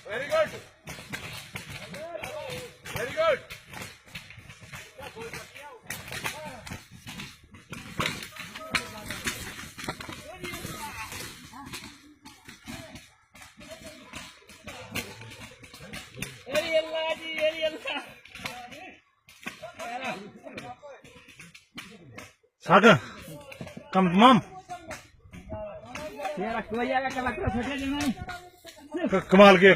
Very good. Very good. सागर कम तमाम कमाल KIA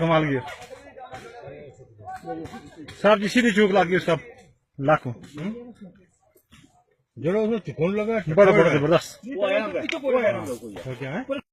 साहब जी सीधी चूक लग गई उसका लाखों जरा उसमें चिकन लगा बड़ा जबरदस्त क्या है